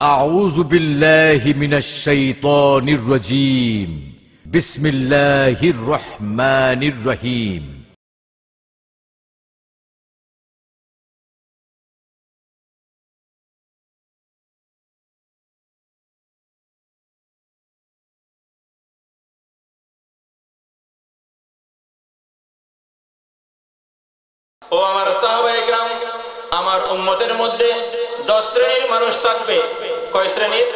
أعوذ بالله من الشيطان الرجيم بسم الله الرحمن الرحيم ও আমার সাহাবায়ে কেরাম, আমার উম্মতের মধ্যে 10 শ্রেণীর মানুষ থাকবে। কয় শ্রেণীর?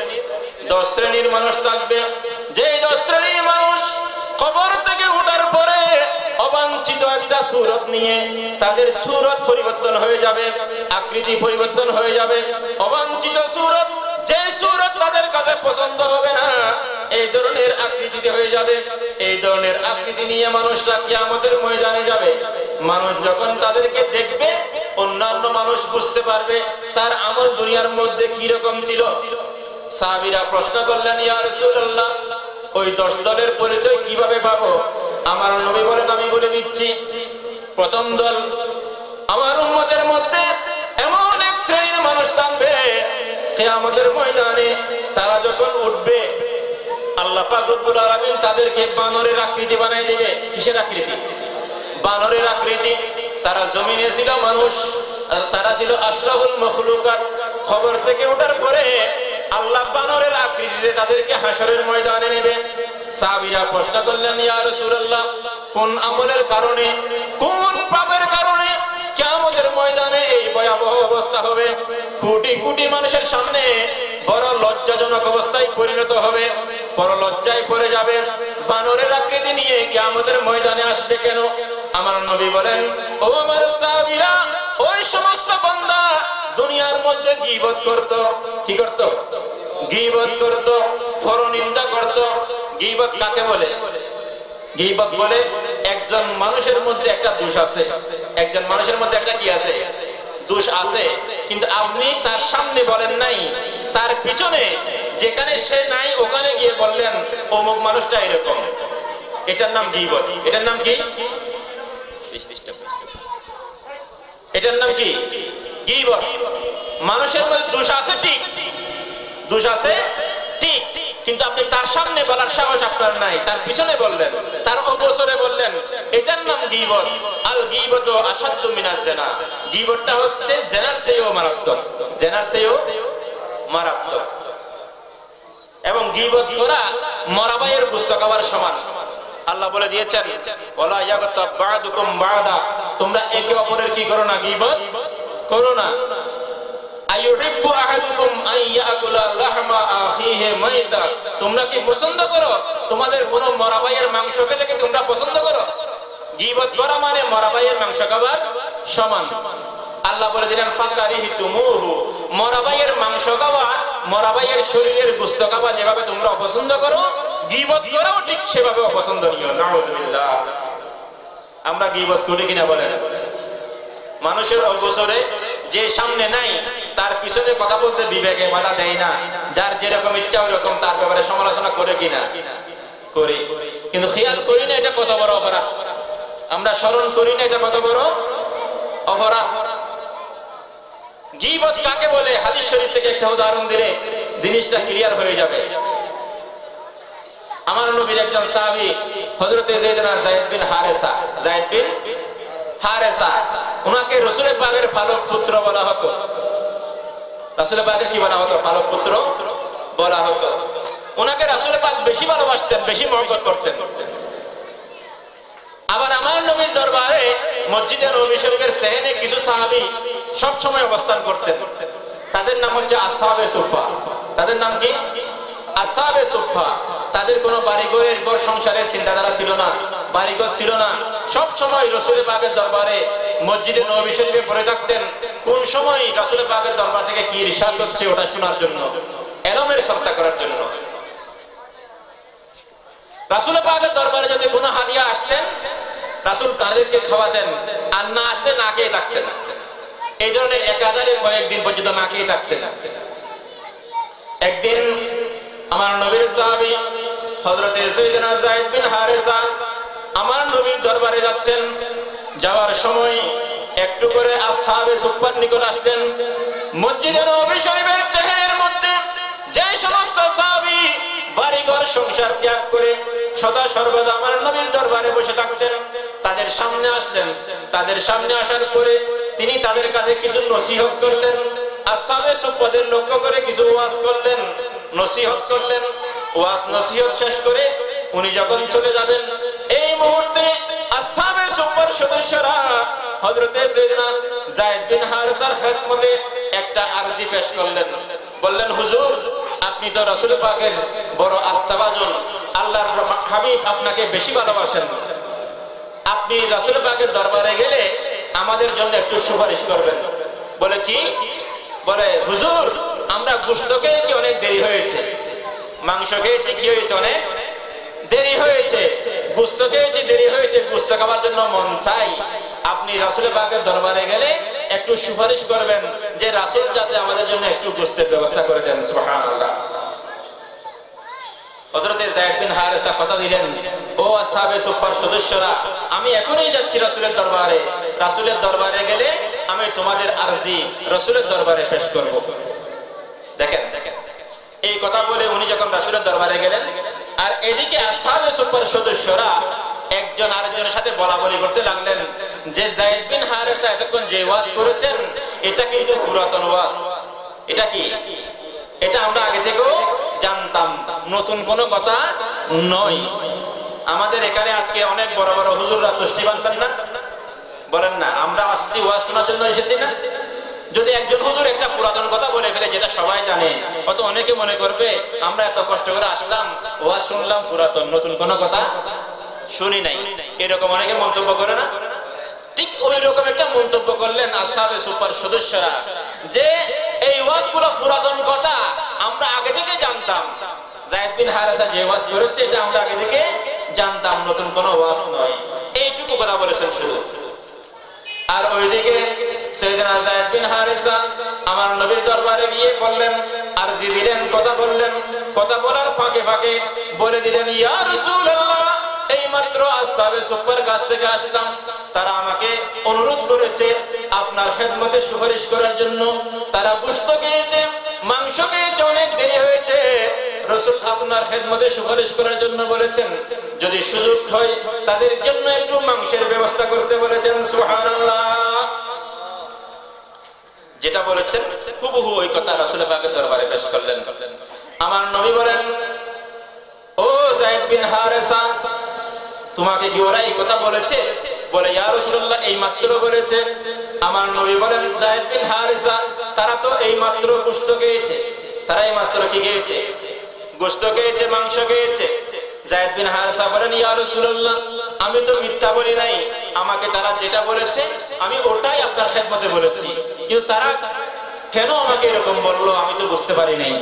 10 শ্রেণীর মানুষ থাকবে। যে 10 শ্রেণীর মানুষ কবর থেকে ওঠার পরে অবাঞ্ছিত একটা সূরত নিয়ে তাদের সূরত পরিবর্তন হয়ে যাবে, আকৃতি পরিবর্তন হয়ে যাবে। অবাঞ্ছিত সূরত, যে সূরত তাদের কাছে পছন্দ হবে না, এই ধরনের আকৃতিতে হয়ে যাবে। এই ধরনের আকৃতি নিয়ে মানুষরা কিয়ামতের ময়দানে যাবে। মানুষ যখন তাদেরকে দেখবে, অন্যান্য মানুষ বুঝতে পারবে তার আমল দুনিয়ার মধ্যে কি রকম ছিল। সাহাবীরা প্রশ্ন করলেন, ইয়া রাসূলুল্লাহ, ওই 10 দলের পরিচয় কিভাবে পাবো? আমার নবী বলেন, আমি বলে দিচ্ছি। প্রথম দল, আমার উম্মতের মধ্যে এমন এক শ্রেণীর মানুষ থাকবে কিয়ামতের ময়দানে, তারা যখন উঠবে আল্লাহ পাক রব্বুল আলামিন তাদেরকে বানরের আকৃতি বানাই দিবে। কিসের আকৃতি? বানরের আকৃতি। তারা জমিনে ছিল মানুষ, আর তারা ছিল আশরাফুল মাখলুকাত। খবর থেকে ওঠার পরে আল্লাহ বানরের আকৃতিতে তাদেরকে হাশরের ময়দানে নেবে। সাহাবীরা প্রশ্ন করলেন, ইয়া রাসূলুল্লাহ, কোন আমলের কারণে, কোন পাপের কারণে কিয়ামতের ময়দানে এই ভয়াবহ অবস্থা হবে? কোটি কোটি মানুষের সামনে বড় লজ্জাজনক অবস্থায় পরিণত হবে, বড় লজ্জায় পড়ে যাবে। বানরের আকৃতি নিয়ে কিয়ামতের ময়দানে আসবে কেন? আমার নবী বলেন, ও আমার সাহাবীরা, ওই সমস্ত বান্দা দুনিয়ার মধ্যে গীবত করত। কি করত? গীবত করত, পরনিন্দা করত। গীবত কাকে বলে? গীবত বলে একজন মানুষের মধ্যে একটা দোষ আছে। একজন মানুষের মধ্যে একটা কি আছে? দোষ আছে, কিন্তু আপনি তার সামনে বলেন নাই, তার পিছনে যেখানে সে নাই ওখানে গিয়ে বললেন অমুক মানুষটা এরকম। এটার নাম গীবত। এটার নাম কি? এটার নাম কি? গীবত। মানুষের মধ্যে দোষ আছে, ঠিক, দোষ আছে ঠিক, কিন্তু আপনি তার সামনে বলার সাহস আপনার নাই, তার পিছনে বললেন, তার অবসরে বললেন। এটার নাম গীবত। আল গীবতু আশাদ্দু মিনাজ জিনা। গীবতটা হচ্ছে জেনার চেয়েও মারাত্মক, জেনার চেয়েও মারাত্মক। এবং গীবত করা মরাবাইয়ের গোশত খাওয়ার সমান। আল্লাহ বলে দিয়েছেন, ওয়ালা ইয়াগতাব বা'দুকুম বা'দা, তোমরা একে অপরের কি করো না? গীবত করো না। আইয়ুহিব্বু আহাদুকুম আন ইয়াকুলা লাহমা আখিহি মাইতা, তোমরা কি পছন্দ করো তোমাদের কোন মরাবাইয়ের মাংস খেতে? কি তোমরা পছন্দ করো? গীবত করা মানে মরাবাইয়ের মাংস খাবার সমান। আল্লাহ বলে দিলেন, ফাকারিহিতুমুহু, মরাবাইয়ের মাংস খাওয়া, মরাবাইয়ের শরীরের গোশত খাওয়া যেভাবে তোমরা অপছন্দ করো, গীবত করাও ঠিক সেভাবে অপছন্দনীয়। নাউযুবিল্লাহ। আমরা গীবত করি কিনা বলেন? মানুষের অবসরে যে সামনে নাই তার পিছনে কথা বলতে বিবেকে বাধা দেয় না। যার যেরকম ইচ্ছা ওইরকম তার ব্যাপারে সমালোচনা করে কিনা? করি, কিন্তু খেয়াল করি না এটা কত বড় অপরাধ। আমরা স্মরণ করি না এটা কত বড় অপরাধ। গীবত কাকে বলে? হাদিস শরীফ থেকে একটা উদাহরণ দিলে জিনিসটা ক্লিয়ার হয়ে যাবে। আমার নবীর একজন সাহাবী হযরতে যায়েদ বিন হারেসা, যায়েদ বিন হারেসা, উনাকে রাসূল পাকের ফালক পুত্র বলা হতো। রাসূল পাকের কি বলা হতো? ফালক পুত্র বলা হতো। উনাকে রাসূল পাক বেশি ভালোবাসতেন, বেশি মহব্বত করতেন। আবার আমার নবীর দরবারে মসজিদে নববী শরীফের সেহেনে কিছু সাহাবী সব সময় অবস্থান করতেন। তাদের নাম হচ্ছে আসহাবে সুফা। তাদের নাম কি? আসহাবে সুফা। তাদের কোনো বাড়িঘরের ঘর সংসারের চিন্তাধারা ছিল না, বাড়িঘর ছিল না। সব সময় রাসূল পাকের দরবারে মসজিদে নববী শরীফে পড়ে থাকতেন। কোন সময় রাসূল পাকের দরবার থেকে কি ইরশাদ হচ্ছে ওটা শোনার জন্য, এলমের চর্চা করার জন্য। রাসূল পাকের দরবারে যদি কোনো হাদিয়া আসতেন, রাসূল তাদেরকে খাওয়াতেন, আর না আসলে না খেয়ে থাকতেন। এই ধরনের একাধারে কয়েকদিন পর্যন্ত না খেয়ে থাকতেন। একদিন আমার নবীর সাহাবী হযরতে সাইয়েদনা যায়েদ বিন হারেসা আমার নবীর দরবারে যাচ্ছেন। যাওয়ার সময় একটু করে আসহাবে সুফার নিকট আসলেন। মসজিদে নববী শরীফের চেহারার মধ্যে সংসার ত্যাগ করে সদা সর্বদা আমার নবীর দরবারে বসে থাকতেন। তাদের সামনে আসলেন, তাদের সামনে আসার পরে তিনি তাদের কাছে কিছু নসিহত করলেন, আসহাবে সুফফাদের লক্ষ্য করে কিছু ওয়াজ করলেন, নসিহত করলেন। ওয়াজ নসিহত শেষ করে উনি যখন চলে যাবেন, এই মুহূর্তে আসহাবে সুফফার সদস্যরা হযরতে সাইয়েদনা যায়েদ বিন হারেসার খেদমতে একটা আরজি পেশ করলেন। বললেন, হুজুর, আপনি তো রাসূল পাকের বড় আস্থাভাজন, আল্লাহর হাবিব আপনাকে বেশি ভালোবাসেন, আপনি রাসূল পাকের দরবারে গেলে আমাদের জন্য একটু সুপারিশ করবেন। বলে, কি? বলে, হুজুর, আমরা গোশত খেয়েছি, অনেক দেরি হয়েছে, মাংস খেয়েছি, কি হয়েছে, অনেক দেরি হয়েছে, গোশত খেয়েছি, দেরি হয়েছে, গোশত খাওয়ার জন্য মন চাই, আপনি রাসূল পাকের দরবারে গেলে একটু সুপারিশ করবেন যে রাসূল যাতে আমাদের জন্য একটু গোশতের ব্যবস্থা করে দেন। সুবহানাল্লাহ। হযরতে যায়েদ বিন হারেসা কথা দিলেন, ও আসহাবে সুফফার সদস্যরা, আমি এখনই যাচ্ছি রাসূলের দরবারে, রাসূলের দরবারে গেলে আমি তোমাদের আরজি রাসূলের দরবারে পেশ করব। দেখেন, এই কথা বলে উনি যখন রাসূলের দরবারে গেলেন, আর এদিকে আসহাবে সুফফার সদস্যরা একজন আরেকজনের সাথে বলাবলি করতে লাগলেন যে যায়েদ বিন হারেসা এতক্ষণ যে ওয়াজ করেছেন এটা কিন্তু পুরাতন ওয়াজ। এটা কি? এটা আমরা আগে থেকেও জানতাম, নতুন কোনো কথা নয়। আমাদের এখানে আজকে অনেক বড় বড় হুজুররা তুষ্টি বানছেন না, বলেন না, আমরা আসছি ওয়াজ শোনার জন্য এসেছি না। যদি একজন হুজুর একটা পুরাতন কথা বলে ফেলে যেটা সবাই জানে, অত অনেকে মনে করবে আমরা এত কষ্ট করে আসলাম, ওয়াজ শুনলাম পুরাতন, নতুন কোনো কথা শুনি নাই, এরকম অনেকে মন্তব্য করে না। ঠিক ওই রকম একটা মন্তব্য করলেন আসহাবে সুফফার সদস্যরা যে এই ওয়াজগুলো পুরাতন কথা, আমরা আগে থেকে জানতাম, যায়েদ বিন হারেসা যে ওয়াজ করেছে এটা আমরা আগে থেকে জানতাম, নতুন কোনো ওয়াজ নয়, এইটুকু কথা বলেছেন শুধু। আর ওইদিকে সাইয়েদনা যায়েদ বিন হারেসা আমার নবীর দরবারে গিয়ে বললেন, আরজি দিলেন, কথা বললেন, কথা বলার ফাঁকে ফাঁকে বলে দিলেন, ইয়া রাসূলুল্লাহ, এই মাত্র আসহাবে সুফফার কাছ থেকে আসলাম, তারা আমাকে অনুরোধ করেছে আপনার খেদমতে সুপারিশ করার জন্য, তারা গোশত খেয়েছে, মাংস খেয়েছে, অনেক দেরি হয়েছে, রাসূল আপনার খেদমতে সুপারিশ করার জন্য বলেছেন, যদি সুযোগ হয় তাদের জন্য একটু মাংসের ব্যবস্থা করতে বলেছেন। সুবহানাল্লাহ। যেটা বলেছেন হুবহু ওই কথা রাসূল পাকের দরবারে পেশ করলেন। আমার নবী বলেন, ও যায়েদ বিন হারেসা, তোমাকে কি ওরা এই কথা বলেছে? বলে, ইয়া রাসূলুল্লাহ, এই মাত্র বলেছে। আমার নবী বলেন, যায়েদ বিন হারেসা, তারা তো এই মাত্র গোশত খেয়েছে, তারা এই মাত্র কি খেয়েছে? গোশত খেয়েছে, মাংস খেয়েছে। যায়েদ বিন হারেসা বলেন, ইয়া রাসূলুল্লাহ, আমি তো মিথ্যা বলি নাই, আমাকে তারা যেটা বলেছে আমি ওটাই আপনার খেদমতে বলেছি, কিন্তু তারা কেন আমাকে এরকম বললো আমি তো বুঝতে পারি নাই।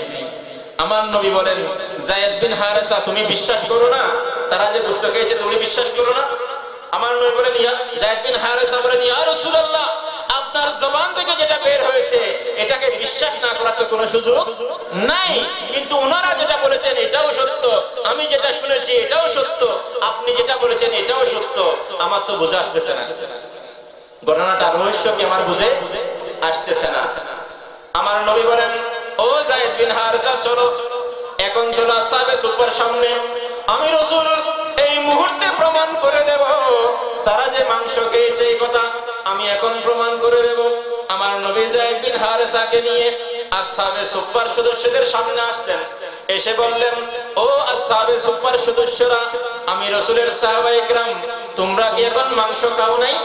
আমার নবী বলেন, যায়েদ বিন হারেসা, তুমি বিশ্বাস করো না তারা যে গোশত খেয়েছে, তুমি বিশ্বাস করো না? আমার নবী বলেন, যায়েদ বিন হারেসা বলেন, ইয়া রাসূলুল্লাহ, আপনার জবান থেকে যেটা বের হয়েছে এটাকে বিশ্বাস না করার তো কোনো সুযোগ নাই, কিন্তু ওনারা যেটা বলেছেন এটাও সত্য, আমি যেটা শুনেছি এটাও সত্য, আপনি যেটা বলেছেন এটাও সত্য, আমার তো বুঝে আসতেছে না, ঘটনাটা রহস্য কি আমার বুঝে আসতেছে না। আমার নবী বলেন, ও যায়েদ বিন হারেসা, চলো, এখন চলো আসহাবে সুফফার সামনে, আমি রাসূল এই মুহূর্তে প্রমাণ করে দেব তারা যে মাংস খেয়েছে এই কথা আমি এখন প্রমাণ করে দেব। আমার নবী যায়েদ বিন হারেসাকে নিয়ে আসহাবে সুফফার সদস্যদের সামনে আসলেন, এসে বললেন, ও আসহাবে সুফফার সদস্যরা, আমি রাসূলের সাহাবায়ে কেরাম, তোমরা কি এখন মাংস খাও নাই?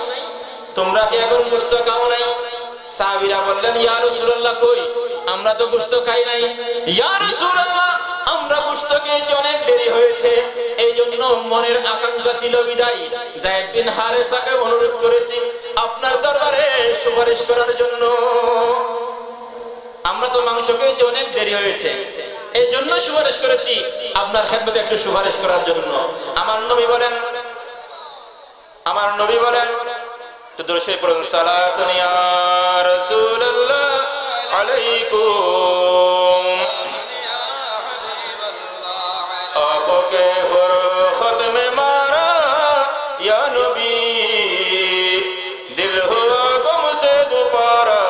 তোমরা কি এখন গোশত খাও নাই? সাহাবীরা বললেন, ইয়া রাসূলুল্লাহ, কই, আমরা তো গোশত খাই নাই। ইয়া রাসূলুল্লাহ, আমরা গোশত খেয়েছি, অনেক দেরি হয়েছে, এই জন্য মনের আকাঙ্ক্ষা ছিল বিদায় যায়েদ বিন হারেসাকে অনুরোধ করেছি আপনার দরবারে সুপারিশ করার জন্য। আমরা তো মাংস খেয়েছি, অনেক দেরি হয়েছে, এই জন্য সুপারিশ করেছি আপনার খেদমতে একটু সুপারিশ করার জন্য। আমার নবী বলেন, একটু দরুদ শরীফ পড়ুন, সালাতুন ইয়া রাসূলুল্লাহ আলাইকুম आपके फरखत में मारा या नबी, दिल हुआ गम से दुबारा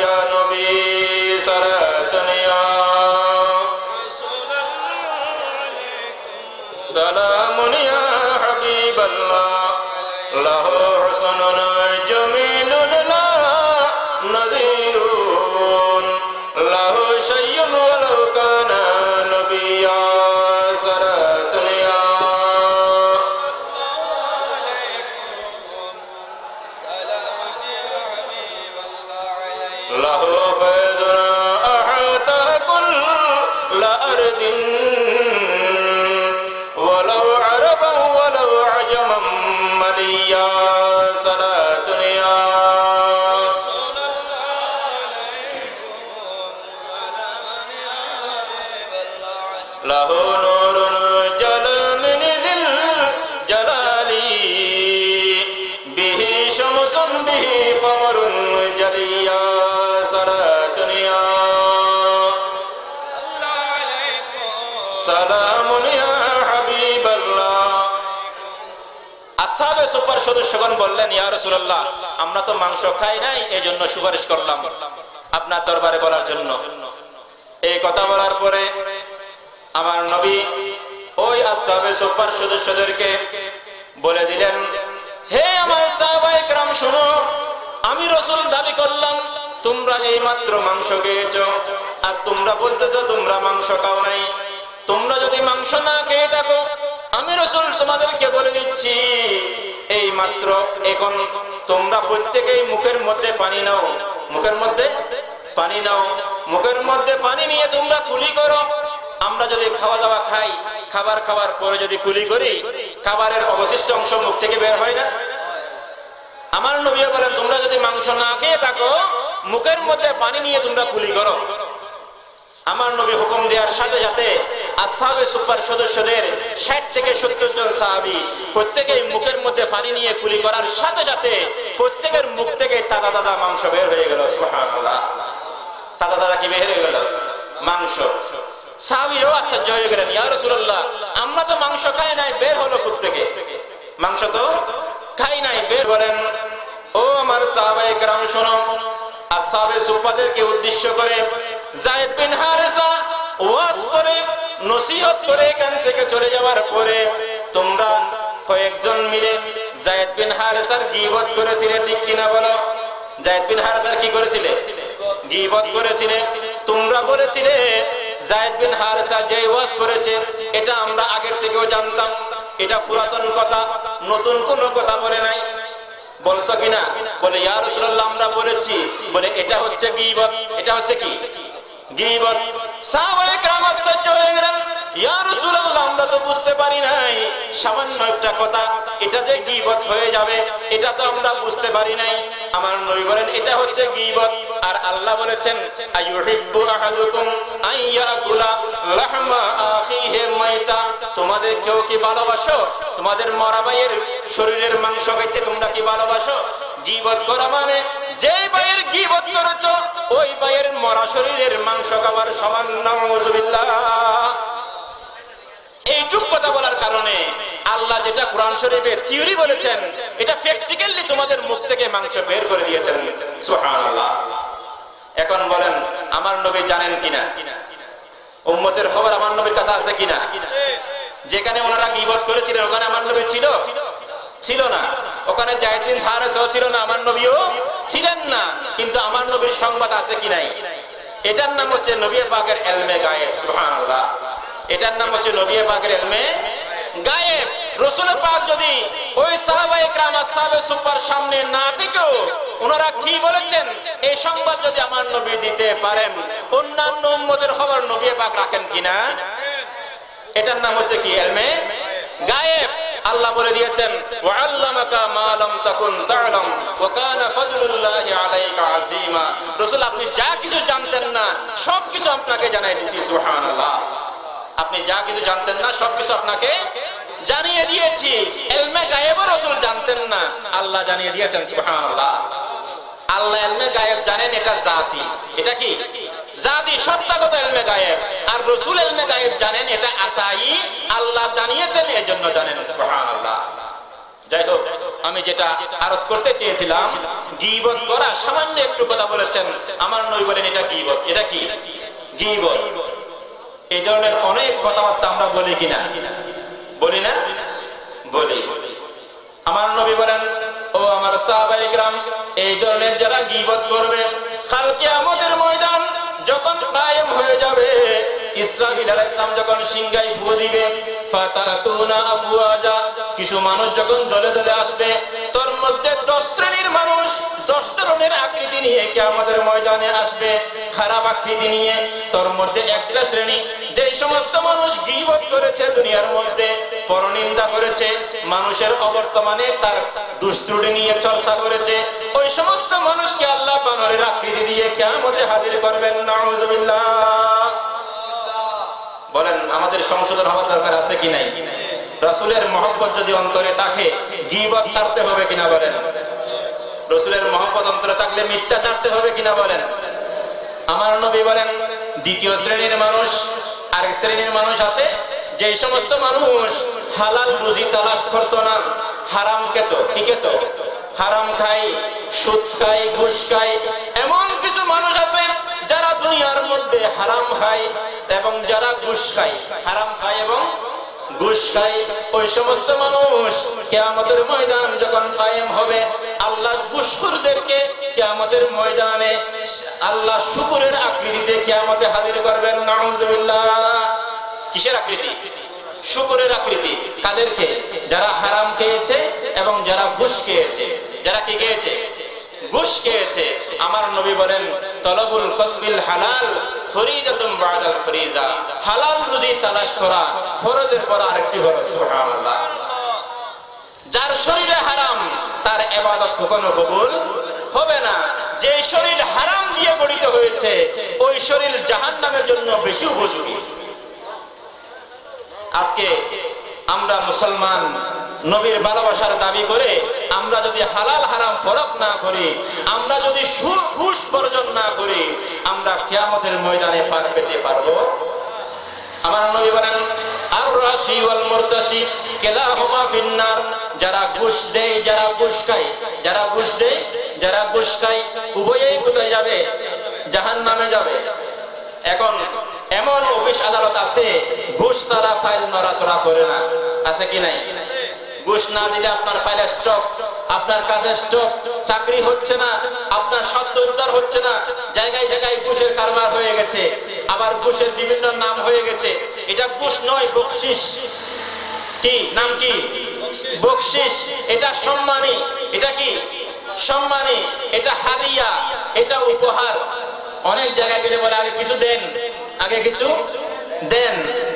या नबी, सलातन या সালামুন ইয়া হাবিবাল্লাহ লাহু হুসনুন জামিলুন লা নাযীরুন লাহু শাইয়ুন ওয়ালাউ কানা নবিয়্যা সালাতুন ইয়া লাহু ফায়জুন আহাতা কুল্ল আরদিন ওয়ালাউ আরাবান ওয়ালাউ আজমান মালিয়া সালাতুন ইয়া লাহু নূরুন জালা মিন যিল জালালি বিহি শামসুন বিহি কমরুন জালিয়া সালাতুন ইয়া সালামুন ইয়া হাবিবাল্লাহ। আসহাবে সুপার সদস্যগণ বললেন, ইয়া রাসূলুল্লাহ, আমরা তো মাংস খাই নাই, এজন্য সুপারিশ করলাম আপনার দরবারে বলার জন্য। এই কথা বলার পরে আমার নবী ওই আসহাবে সুপার সদস্যদেরকে বলে দিলেন, হে আমার সাহাবায়ে কেরাম শুনো, আমি রাসূল দাবি করলাম তোমরা এই মাত্র মাংস খেয়েছো, আর তোমরা বলতেছো তোমরা মাংস খাও নাই। তোমরা যদি মাংস না খেয়ে থাকো, আমি রাসূল তোমাদেরকে বলে দিচ্ছি, এই মাত্র এখন তোমরা প্রত্যেকেই মুখের মধ্যে পানি নাও, মুখের মধ্যে পানি নাও, মুখের মধ্যে পানি নিয়ে তোমরা কুলি করো। আমরা যদি খাওয়া দাওয়া খাই, খাবার খাওয়ার পরে যদি কুলি করি, খাবারের অবশিষ্ট অংশ মুখ থেকে বের হয় না? আমার নবী বলেন, তোমরা যদি মাংস না খেয়ে থাকো, মুখের মধ্যে পানি নিয়ে তোমরা কুলি করো। আমার নবী হুকুম দেওয়ার সাথে সাথে আসহাবে সুপার সদস্যদের 60 থেকে 70 জন সাহাবী প্রত্যেকেই মুখের মধ্যে পানি নিয়ে কুলি করার সাথে সাথে প্রত্যেকের মুখ থেকে তাজা তাজা মাংস বের হয়ে গেল। সুবহানাল্লাহ, তাজা তাজা কি বের হয়ে গেল? মাংস। সাহাবীও আশ্চর্য হয়ে গেলেন, ইয়া রাসূলুল্লাহ, আমরা তো মাংস খাই নাই, বের হলো কোত্থেকে? মাংস তো খাই নাই, বের। বলেন, ও আমার সাহাবায়ে কেরাম শোনো, আসহাবে সুফফাদেরকে উদ্দেশ্য করে যায়েদ বিন হারেসা ওয়াজ করে নসিহত করে এখান থেকে চলে যাওয়ার পরে তোমরা কয়েকজন মিলে যায়েদ বিন হারেসার গীবত করেছিলে, ঠিক কিনা বলো? যায়েদ বিন হারেসার কি করেছিলে? গীবত করেছিলে। তোমরা বলেছিলে যায়েদ বিন হারেসা যে ওয়াজ করেছে এটা আমরা আগের থেকেও জানতাম, এটা পুরাতন কথা, নতুন কোনো কথা বলে নাই। বলছো কিনা? বলে, ইয়া রাসূলুল্লাহ, আমরা বলেছি। বলে, এটা হচ্ছে গীবত। এটা হচ্ছে কি? গীবত। সাহাবায়ে কেরাম আশ্চর্য হয়ে গেলেন, ইয়া রাসূলুল্লাহ, আমরা তো বুঝতে পারি নাই, সামান্য একটা কথা এটা যে গীবত হয়ে যাবে এটা তো আমরা বুঝতে পারি নাই। আমার নবী বলেন, এটা হচ্ছে গীবত। আর আল্লাহ বলেছেন, আইয়ুহিব্বু আহাদুকুম আইয়াকুলা লাহমা আখিহি মাইতা, তোমাদের কেউ কি ভালোবাসো তোমাদের মরা ভাইয়ের শরীরের মাংস খাইতে? তোমরা কি ভালোবাসো? গীবত করা মানে যে ভাইয়ের গীবত করেছো ওই ভাইয়ের মরা শরীরের মাংস খাবার সমান। নাউযুবিল্লাহ। এইটুক কথা বলার কারণে আল্লাহ যেটা কোরআন শরীফে থিওরি বলেছেন এটা প্র্যাকটিক্যালি তোমাদের মুখ থেকে মাংস বের করে দিয়েছেন। সুবহানাল্লাহ। এখন বলেন, আমার নবী জানেন কিনা? উম্মতের খবর আমার নবীর কাছে আছে কিনা? যেখানে ওনারা গীবত করেছিলেন ওখানে আমার নবী ছিল? ছিল না। ওখানে যায়েদ বিন হারেসা ছিল না, আমার নবীও ছিলেন না। কিন্তু আমার নবীর সংবাদ আছে কি নাই? এটার নাম হচ্ছে নবী পাকের ইলমে গায়েব। সুবহানাল্লাহ। এটার নাম হচ্ছে নবী পাকের ইলমে গায়েব। রাসূল পাক যদি ওই সাহাবায়ে কেরাম আসহাবে সুফফার সামনে না থেকেও ওনারা কি বলেছেন এই সংবাদ যদি আমার নবী দিতে পারেন, অন্যান্য উম্মতের খবর নবী পাক রাখেন কিনা? এটার নাম হচ্ছে কি? ইলমে গায়েব। আল্লাহ বলে দিয়েছেন, ওয়া আল্লামাকা মা লাম তাকুন তা'লাম ওয়া কানা ফাদলুল্লাহি আলাইকা আযীমা। রাসূল, আপনি যা কিছু জানতেন না সবকিছু আপনাকে জানাই দিয়েছি। সুবহানাল্লাহ। আপনি যা কিছু জানতেন না সবকিছু আপনাকে জানিয়ে দিয়েছি। ইলমে গায়েব রাসূল জানতেন না, আল্লাহ জানিয়ে দিয়েছেন। সুবহানাল্লাহ। আল্লাহ ইলমে গায়েব জানেন, এটা জাতি। এটা কি? জাতি, সত্তাগত ইলমে গায়েব। আর রাসূল ইলমে গায়েব জানেন, এটা আতাই, আল্লাহ জানিয়েছেন, এজন্য জানেন। সুবহানাল্লাহ। যাই হোক, আমি যেটা আরজ করতে চেয়েছিলাম, গীবত করা, সামান্য একটু কথা বলেছেন, আমার নবী বলেন এটা গীবত। এটা কি? গীবত। এই ধরনের অনেক কথাবার্তা আমরা বলি কিনা? বলি না? বলি। আমার নবী বলেন, ও আমার সাহাবায়ে কিরাম, এই ধরনের যারা গীবত করবে, কাল কিয়ামতের ময়দান যখন কায়েম হয়ে যাবে, ইসরাফিল আলাইহিস সালাম যখন সিংহায় ফু দিবে, ফাতাতুনা আফওয়াজা, কিছু মানুষ যখন দলে দলে আসবে, তোর মধ্যে 10 শ্রেণীর মানুষ 10 ধরনের আকৃতি নিয়ে কিয়ামতের ময়দানে আসবে, খারাপ আকৃতি নিয়ে। তোর মধ্যে একটা শ্রেণী, যেই সমস্ত মানুষ গীবত করেছে, দুনিয়ার মধ্যে পরনিন্দা করেছে, মানুষের অবর্তমানে তার দুষ্ত্রুটি নিয়ে চর্চা করেছে, ওই সমস্ত মানুষকে আল্লাহ বানরের আকৃতি দিয়ে কিয়ামতে হাজির করবেন। নাউযুবিল্লাহ। বলেন, আমাদের সংশোধন হওয়ার দরকার আছে কি নাই? রাসূলের মহব্বত যদি অন্তরে থাকে, গীবত ছাড়তে হবে কিনা বলেন? রাসূলের মহব্বত অন্তরে থাকলে মিথ্যা ছাড়তে হবে কিনা বলেন? আমার নবী বলেন, দ্বিতীয় শ্রেণীর মানুষ, আরেক শ্রেণীর মানুষ আছে, যে সমস্ত মানুষ হালাল রুজি তালাশ করতো না, হারাম খেত। কি খেত? হারাম খায়, সুদ খায়, ঘুষ খায়। এমন কিছু মানুষ আছে যারা দুনিয়ার মধ্যে হারাম খায় এবং যারা ঘুষ খায়, হারাম খায় এবং ঘুষ খায়। ওই সমস্ত মানুষ কিয়ামতের ময়দান যখন কায়েম হবে, আল্লাহ ঘুষখোরদেরকে কিয়ামতের ময়দানে আল্লাহ শুকরের আকৃতিতে কিয়ামতে হাজির করবেন। নাউযুবিল্লাহ। কিসের আকৃতি? শুকরের আকৃতি। কাদেরকে? যারা হারাম খেয়েছে এবং যারা ঘুষ খেয়েছে। যারা কি খেয়েছে? ঘুষ খেয়েছে। আমার নবী বলেন, তলবুল কসবিল হালাল ফরিজাতুম বাদাল ফরিজা, হালাল রুজি তালাশ করা ফরজের পর আরেকটি ফরজ। সুবহানাল্লাহ। যার শরীরে হারাম, তার ইবাদত কখনো কবুল হবে না। যে শরীর হারাম দিয়ে গঠিত হয়েছে, ওই শরীর জাহান্নামের জন্য বেশি উপযোগী। আজকে আমরা মুসলমান, নবীর ভালোবাসার দাবি করে আমরা যদি হালাল হারাম ফরক না করি, আমরা যদি সুদ ঘুষ বর্জন না করি, আমরা কিয়ামতের ময়দানে পার পেতে পারবো? আমার নবী বলেন, আর রাশি ওয়াল মুরতাশি কিলাহুমা ফিন্নার, যারা ঘুষ দেয়, যারা ঘুষ খায়, যারা ঘুষ দেয়, যারা ঘুষ খায়, উভয়েই কোথায় যাবে? জাহান্নামে যাবে। এখন এমন অফিস আদালত আছে, ঘুষ ছাড়া ফাইল নড়াচড়া করে না। আছে কি নাই? ঘুষ না দিলে আপনার ফাইল স্টপ, আপনার কাজে স্টপ, চাকরি হচ্ছে না, আপনার সত্য উদ্ধার হচ্ছে না। জায়গায় জায়গায় ঘুষের কারবার হয়ে গেছে, আবার ঘুষের বিভিন্ন নাম হয়ে গেছে। এটা ঘুষ নয়, বকশিস। কি নাম? কি? বকশিস। এটা সম্মানী। এটা কি? সম্মানী। এটা হাদিয়া, এটা উপহার। অনেক জায়গায় গেলে বলে, আগে কিছু দেন, আগে কিছু দেন,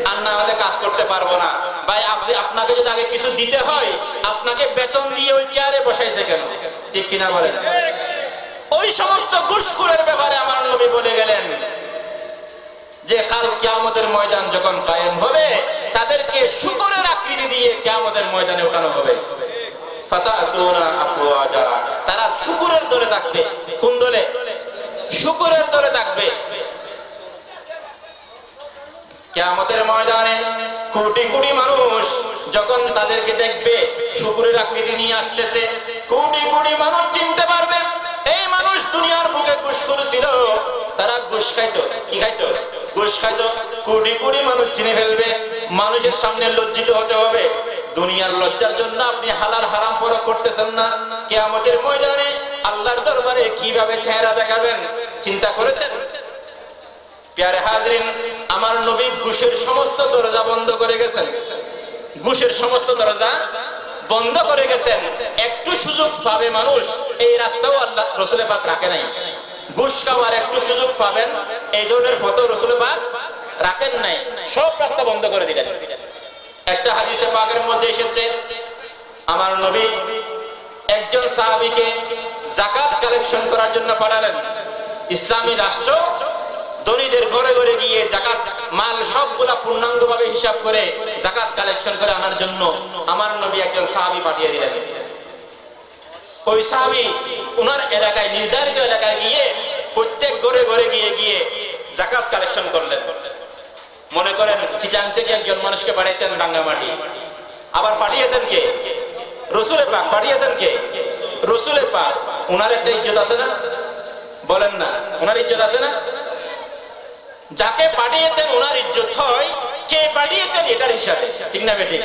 আর না হলে কাজ করতে পারবো না। ভাই, আপনাকে যদি আগে কিছু দিতে হয়, আপনাকে বেতন দিয়ে ওই চেয়ারে বসাইছে কেন? ঠিক কিনা বলেন? ওই সমস্ত ঘুষখোরের ব্যাপারে আমার নবী বলে গেলেন যে কাল কিয়ামতের ময়দান যখন কায়েম হবে, তাদেরকে শুকরের আকৃতি দিয়ে কিয়ামতের ময়দানে ওঠানো হবে। ফাতাতুনা আফওয়াজা, তারা শুকরের দলে থাকবে। কোন দলে? শুকরের দলে থাকবে। কিয়ামতের ময়দানে কোটি কোটি মানুষ যখন তাদেরকে দেখবে শুকরের আকৃতি নিয়ে আসতেছে, কোটি কোটি মানুষ চিনতে পারবে এই মানুষ দুনিয়ার বুকে ঘুষখোর ছিল, তারা ঘুষ খাইতো। কি খাইতো? ঘুষ খাইতো। কোটি কোটি মানুষ চিনে ফেলবে। মানুষের সামনে লজ্জিত হতে হবে। দুনিয়ার লজ্জার জন্য আপনি হালাল হারাম পরখ করতেছেন না, কিয়ামতের ময়দানে আল্লাহর দরবারে কিভাবে চেহারা দেখাবেন চিন্তা করেছেন? প্যারে হাজরিন, আমার নবী ঘুষের সমস্ত দরজা বন্ধ করে গেছেন। ঘুষের সমস্ত দরজা বন্ধ করে গেছেন। একটু সুযোগ পাবে মানুষ, এই রাস্তাও আল্লাহ রাসূল পাক রাখে নাই। ঘুষ খাওয়ার একটু সুযোগ পাবেন, এই ধরনের ফটো রাসূল পাক রাখেন নাই। সব রাস্তা বন্ধ করে দিলেন। একটা হাদিসে পাকের মধ্যে এসেছে, আমার নবী একজন সাহাবীকে যাকাত কালেকশন করার জন্য পাঠালেন। ইসলামী রাষ্ট্র ধনীদের ঘরে ঘরে গিয়ে যাকাত মাল সবগুলা পূর্ণাঙ্গভাবে হিসাব করে যাকাত কালেকশন করে আনার জন্য আমার নবী একজন সাহাবী পাঠিয়ে দিলেন। ওই সাহাবী ওনার এলাকায়, নির্ধারিত এলাকায় গিয়ে প্রত্যেক ঘরে ঘরে গিয়ে গিয়ে যাকাত কালেকশন করলেন। মনে করেন চিটাং থেকে একজন মানুষকে পাঠিয়েছেন রাঙ্গামাটি, আবার পাঠিয়েছেন কে? রাসূল পাক। পাঠিয়েছেন কে? রাসূল পাক। ওনার একটা ইজ্জত আছে না? বলেন না, ওনার ইজ্জত আছে না? যাকে পাঠিয়েছেন ওনার ইজ্জত হয়, কে পাঠিয়েছেন এটার হিসাবে, ঠিক না বেঠিক?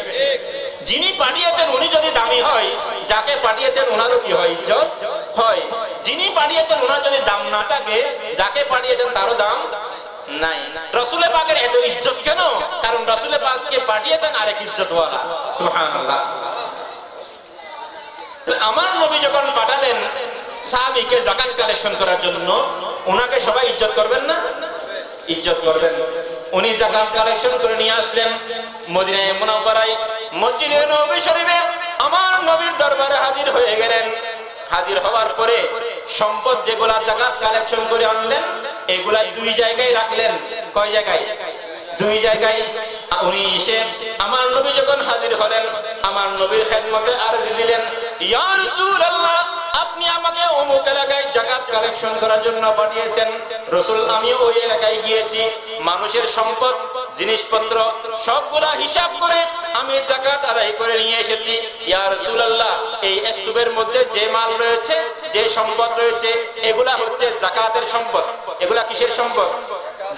যিনি পাঠিয়েছেন উনি যদি দামি হয়, যাকে পাঠিয়েছেন ওনারও কি হয়? ইজ্জত হয়। যিনি পাঠিয়েছেন ওনার যদি দাম না থাকে, যাকে পাঠিয়েছেন তারও দাম নাই। রাসূলে পাকের এত ইজ্জত কেন? কারণ রাসূলে পাককে পাঠিয়েছেন আরেক ইজ্জতওয়ালা। সুবহানাল্লাহ। আমার নবী যখন পাঠালেন সাহাবীকে যাকাত কালেকশন করার জন্য, ওনাকে সবাই ইজ্জত করবেন না? ইজ্জত করবেন। উনি যাকাত কালেকশন করে নিয়ে আসলেন মদিনায়ে মুনাওয়ারায়, মসজিদে নববী শরীফে আমার নবীর দরবারে হাজির হয়ে গেলেন। হাজির হওয়ার পরে সম্পদ যেগুলা যাকাত কালেকশন করে আনলেন, এগুলা দুই জায়গায় রাখলেন। কয় জায়গায়? দুই জায়গায়। উনি এসে আমার নবী যখন হাজির হলেন, আমার নবীর খেদমতে আরজি দিলেন, ইয়া রাসূলুল্লাহ, আপনি আমাকে অমুক এলাকায় যাকাত কালেকশন করার জন্য পাঠিয়েছেন। রাসূল, আমি ওই এলাকায় গিয়েছি, মানুষের সম্পদ জিনিসপত্র সবগুলা হিসাব করে আমি যাকাত আদায় করে নিয়ে এসেছি। ইয়া রাসূলুল্লাহ, এই স্তূপের মধ্যে যে মাল রয়েছে, যে সম্পদ রয়েছে, এগুলা হচ্ছে যাকাতের সম্পদ। এগুলা কিসের সম্পদ?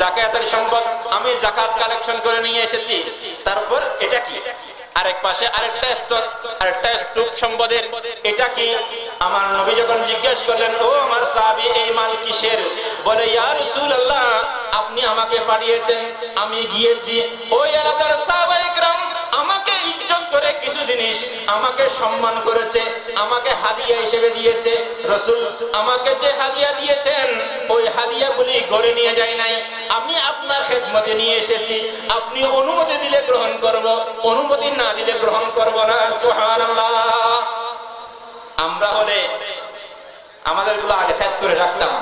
যাকাতের সম্পদ। আমি যাকাত কালেকশন করে নিয়ে এসেছি। তারপর এটা কি? আরেক পাশে আরেকটা স্তূপ সম্পদের। এটা কি? আমার নবী যখন জিজ্ঞেস করলেন, ও আমার সাহাবী, এই মাল কিসের? বলে, ইয়া রাসূলুল্লাহ, আপনি আমাকে পাঠিয়েছেন, আমি গিয়েছি। ওই এলাকার সাহাবায়ে কেরাম আমাকে ইজ্জত করে কিছু জিনিস আমাকে সম্মান করেছে, আমাকে হাদিয়া হিসেবে দিয়েছে। রাসূল, আমাকে যে হাদিয়া দিয়েছেন, ওই হাদিয়াগুলি ঘরে নিয়ে যাই নাই, আমি আপনার খেদমতে নিয়ে এসেছি। আপনি অনুমতি দিলে গ্রহণ করব, অনুমতি না দিলে গ্রহণ করব না। সুবহানাল্লাহ। আমরা হলে আমাদেরগুলো আগে সেট করে রাখতাম।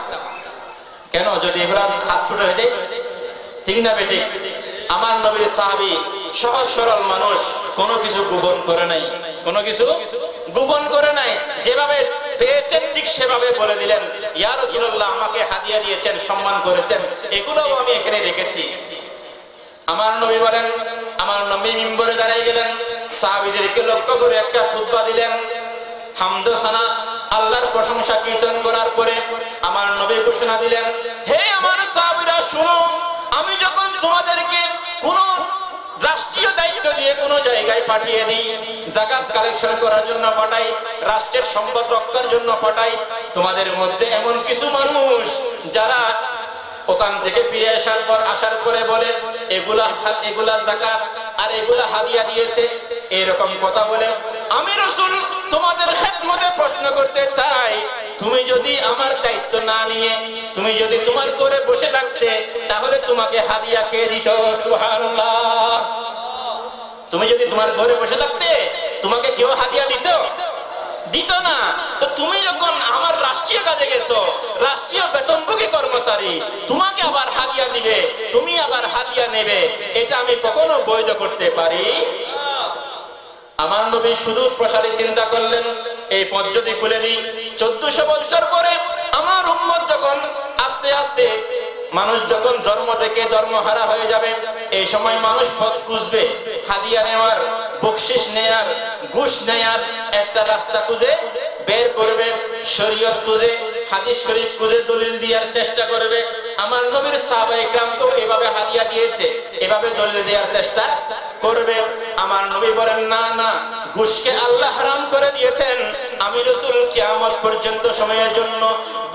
কেন? যদি এগুলো হাত ছুটে হয়ে যায়, ঠিক না বেটি? আমার নবীর সাহাবী সহজ সরল মানুষ, কোনো কিছু গোপন করে নাই, কোনো কিছু গোপন করে নাই। যেভাবে পেয়েছেন ঠিক সেভাবে বলে দিলেন, ইয়া রাসূলুল্লাহ, আমাকে হাদিয়া দিয়েছেন, সম্মান করেছেন, এগুলোও আমি এখানে রেখেছি। আমার নবী বলেন, আমার নবী মিম্বরে দাঁড়িয়ে গেলেন, সাহাবীদেরকে লক্ষ্য করে একটা খুতবা দিলেন। হামদ সানা, আল্লাহর প্রশংসা কীর্তন করার পরে আমার নবী ঘোষণা দিলেন, হে আমার সাহাবীরা শুনো, আমি যখন তোমাদেরকে কোন রাষ্ট্রীয় দায়িত্ব দিয়ে কোন জায়গায় পাঠিয়ে দিই, যাকাত কালেকশন করার জন্য পাঠাই, রাষ্ট্রের সম্পদ রক্ষার জন্য পাঠাই, তোমাদের মধ্যে এমন কিছু মানুষ যারা ওখান থেকে ফিরে আসার পরে বলে, এগুলা যাকাত আর এগুলা হাদিয়া দিয়েছে, এরকম কথা বলে, আমি রাসূল তোমাদের খেদমতে প্রশ্ন করতে চাই, তুমি যদি আমার দায়িত্ব না নিয়ে তুমি যদি তোমার ঘরে বসে থাকতে, তাহলে তোমাকে হাদিয়া কে দিত? সুবহানাল্লাহ। তুমি যদি তোমার ঘরে বসে থাকতে, তোমাকে কেউ হাদিয়া দিত? দিত না। তো তুমি যখন আমার রাষ্ট্রীয় কাজে গেছো, রাষ্ট্রীয় বেতনভোগী কর্মচারী, তোমাকে আবার হাদিয়া দিবে, তুমি আবার হাদিয়া নেবে, এটা আমি কখনো বৈধ করতে পারি? আমার নবী সুদূর প্রসারী চিন্তা করলেন, এই পদ্ধতি খুলে দিই। 1400 বছর পরে আমার উম্মত যখন আস্তে আস্তে মানুষ যখন ধর্ম থেকে ধর্মহারা হয়ে যাবে, এই সময় মানুষ পথ খুঁজবে, হাদিয়া নেওয়ার, বকশিশ নেয়ার, ঘুষ নেয়ার একটা রাস্তা খুঁজে বের করবে, শরীয়ত খুঁজে, হাদিস শরীফ খুঁজে দলিল দেওয়ার চেষ্টা করবে। আমার নবীর সাহাবায়ে কেরাম তো এভাবে হাদিয়া দিয়েছে, এভাবে দলিল দেওয়ার চেষ্টা করবে। আমার নবী বলেন, না না, ঘুষকে আল্লাহ হারাম করে দিয়েছেন। আমি রাসূল কিয়ামত পর্যন্ত সময়ের জন্য